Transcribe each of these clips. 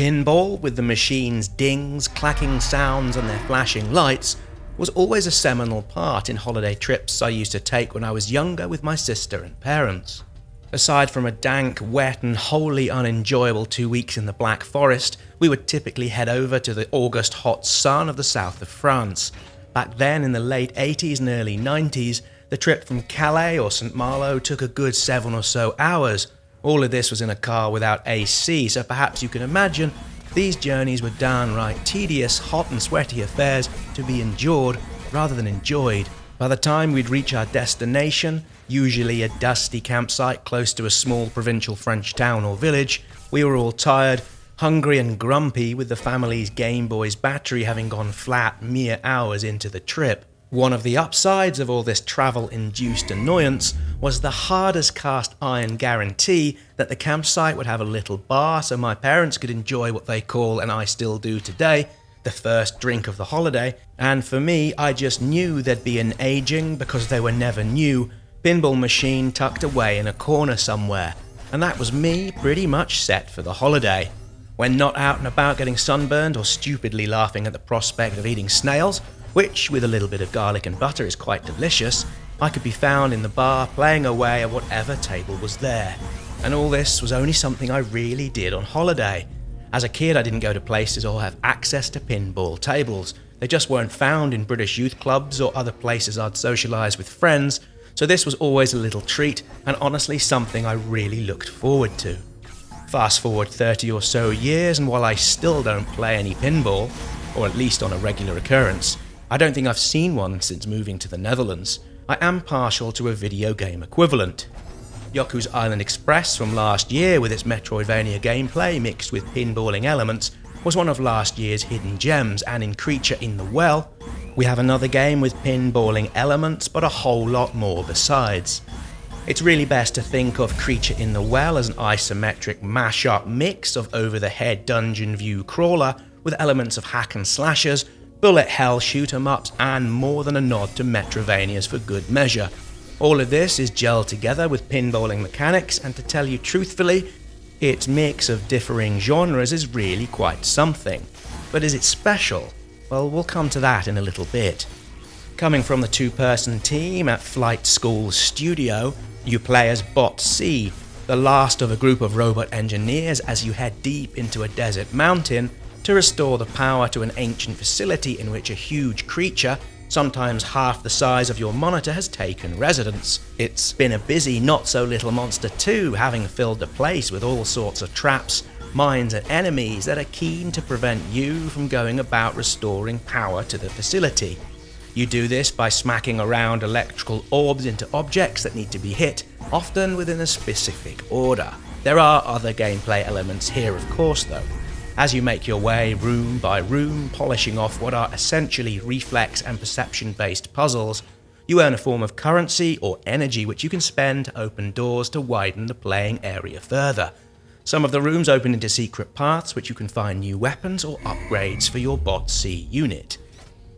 Pinball, with the machine's dings, clacking sounds and their flashing lights, was always a seminal part in holiday trips I used to take when I was younger with my sister and parents. Aside from a dank, wet and wholly unenjoyable 2 weeks in the Black Forest, we would typically head over to the August hot sun of the south of France. Back then, in the late 80s and early 90s, the trip from Calais or St. Malo took a good 7 or so hours. All of this was in a car without AC, so perhaps you can imagine these journeys were downright tedious, hot and sweaty affairs to be endured rather than enjoyed. By the time we'd reach our destination, usually a dusty campsite close to a small provincial French town or village, we were all tired, hungry and grumpy, with the family's Game Boy's battery having gone flat mere hours into the trip. One of the upsides of all this travel-induced annoyance was the hard-as-cast iron guarantee that the campsite would have a little bar so my parents could enjoy what they call, and I still do today, the first drink of the holiday. And for me, I just knew there'd be an aging, because they were never new, pinball machine tucked away in a corner somewhere. And that was me pretty much set for the holiday. When not out and about getting sunburned or stupidly laughing at the prospect of eating snails, which with a little bit of garlic and butter is quite delicious, I could be found in the bar playing away at whatever table was there. And all this was only something I really did on holiday. As a kid, I didn't go to places or have access to pinball tables. They just weren't found in British youth clubs or other places I'd socialise with friends, so this was always a little treat and honestly something I really looked forward to. Fast forward 30 or so years, and while I still don't play any pinball, or at least on a regular occurrence, I don't think I've seen one since moving to the Netherlands, I am partial to a video game equivalent. Yoku's Island Express from last year, with its metroidvania gameplay mixed with pinballing elements, was one of last year's hidden gems, and in Creature in the Well, we have another game with pinballing elements, but a whole lot more besides. It's really best to think of Creature in the Well as an isometric mash-up mix of over-the-head dungeon view crawler with elements of hack and slashers, bullet hell shoot-em-ups, and more than a nod to Metrovanias for good measure. All of this is gelled together with pinballing mechanics, and to tell you truthfully, its mix of differing genres is really quite something. But is it special? Well, we'll come to that in a little bit. Coming from the two-person team at Flight School Studio, you play as Bot C, the last of a group of robot engineers as you head deep into a desert mountain to restore the power to an ancient facility in which a huge creature, sometimes half the size of your monitor, has taken residence. It's been a busy not-so-little monster too, having filled the place with all sorts of traps, mines and enemies that are keen to prevent you from going about restoring power to the facility. You do this by smacking around electrical orbs into objects that need to be hit, often within a specific order. There are other gameplay elements here of course though. As you make your way room by room, polishing off what are essentially reflex and perception-based puzzles, you earn a form of currency or energy which you can spend to open doors to widen the playing area further. Some of the rooms open into secret paths which you can find new weapons or upgrades for your Bot C unit.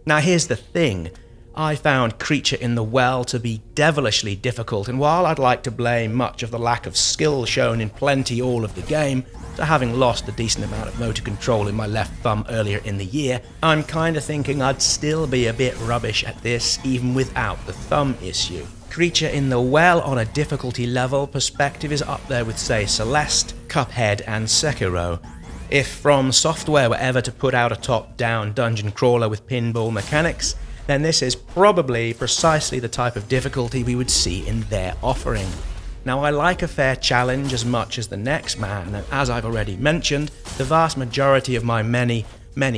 Now here's the thing, I found Creature in the Well to be devilishly difficult, and while I'd like to blame much of the lack of skill shown in plenty all of the game to having lost a decent amount of motor control in my left thumb earlier in the year, I'm kinda thinking I'd still be a bit rubbish at this even without the thumb issue. Creature in the Well on a difficulty level perspective is up there with say Celeste, Cuphead and Sekiro. If From Software were ever to put out a top-down dungeon crawler with pinball mechanics, then this is probably precisely the type of difficulty we would see in their offering. Now I like a fair challenge as much as the next man, and as I've already mentioned, the vast majority of my many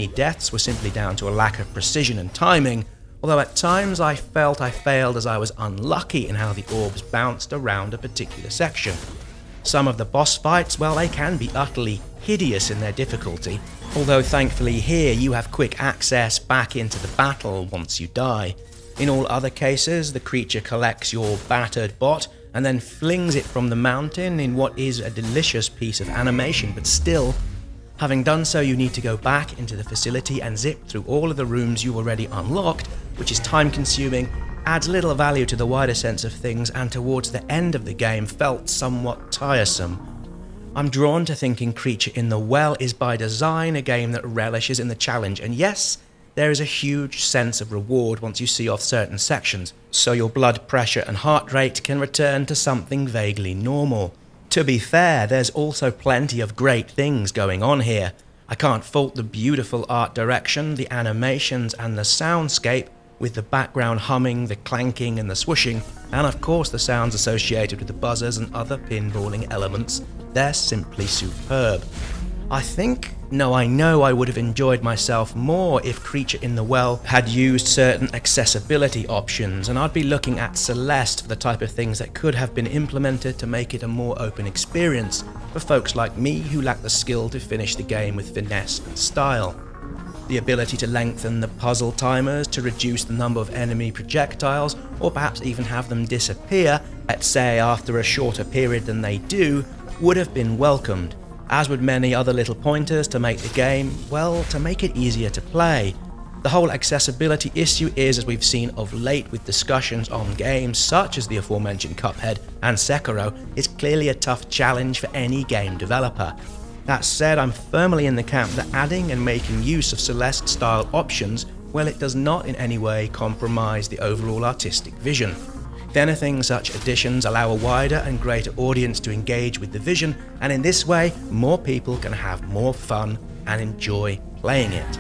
deaths were simply down to a lack of precision and timing, although at times I felt I failed as I was unlucky in how the orbs bounced around a particular section. Some of the boss fights, well, they can be utterly hideous in their difficulty, although thankfully here you have quick access back into the battle once you die. In all other cases, the creature collects your battered bot and then flings it from the mountain in what is a delicious piece of animation, but still, having done so you need to go back into the facility and zip through all of the rooms you already unlocked, which is time consuming, adds little value to the wider sense of things, and towards the end of the game felt somewhat tiresome. I'm drawn to thinking Creature in the Well is by design a game that relishes in the challenge, and yes, there is a huge sense of reward once you see off certain sections, so your blood pressure and heart rate can return to something vaguely normal. To be fair, there's also plenty of great things going on here. I can't fault the beautiful art direction, the animations and the soundscape, with the background humming, the clanking and the swooshing, and of course the sounds associated with the buzzers and other pinballing elements. They're simply superb. I know I would have enjoyed myself more if Creature in the Well had used certain accessibility options, and I'd be looking at Celeste for the type of things that could have been implemented to make it a more open experience for folks like me who lack the skill to finish the game with finesse and style. The ability to lengthen the puzzle timers, to reduce the number of enemy projectiles, or perhaps even have them disappear, let's say after a shorter period than they do, would have been welcomed, as would many other little pointers to make the game, well, to make it easier to play. The whole accessibility issue is, as we've seen of late with discussions on games such as the aforementioned Cuphead and Sekiro, is clearly a tough challenge for any game developer. That said, I'm firmly in the camp that adding and making use of Celeste-style options, well, it does not in any way compromise the overall artistic vision. If anything, such additions allow a wider and greater audience to engage with the vision, and in this way, more people can have more fun and enjoy playing it.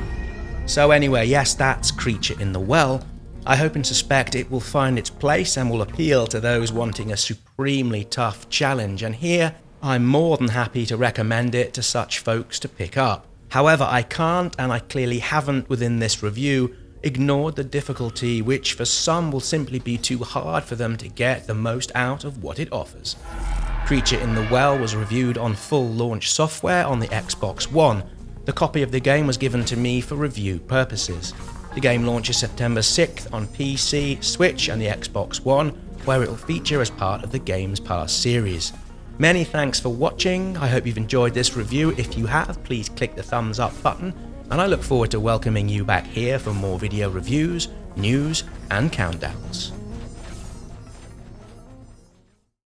So anyway, yes, that's Creature in the Well. I hope and suspect it will find its place and will appeal to those wanting a supremely tough challenge, and here, I'm more than happy to recommend it to such folks to pick up. However, I can't, and I clearly haven't within this review, ignored the difficulty which for some will simply be too hard for them to get the most out of what it offers. Creature in the Well was reviewed on full launch software on the Xbox One. The copy of the game was given to me for review purposes. The game launches September 6th on PC, Switch and the Xbox One, where it will feature as part of the Games Pass series. Many thanks for watching. I hope you've enjoyed this review. If you have, please click the thumbs up button, and I look forward to welcoming you back here for more video reviews, news, and countdowns.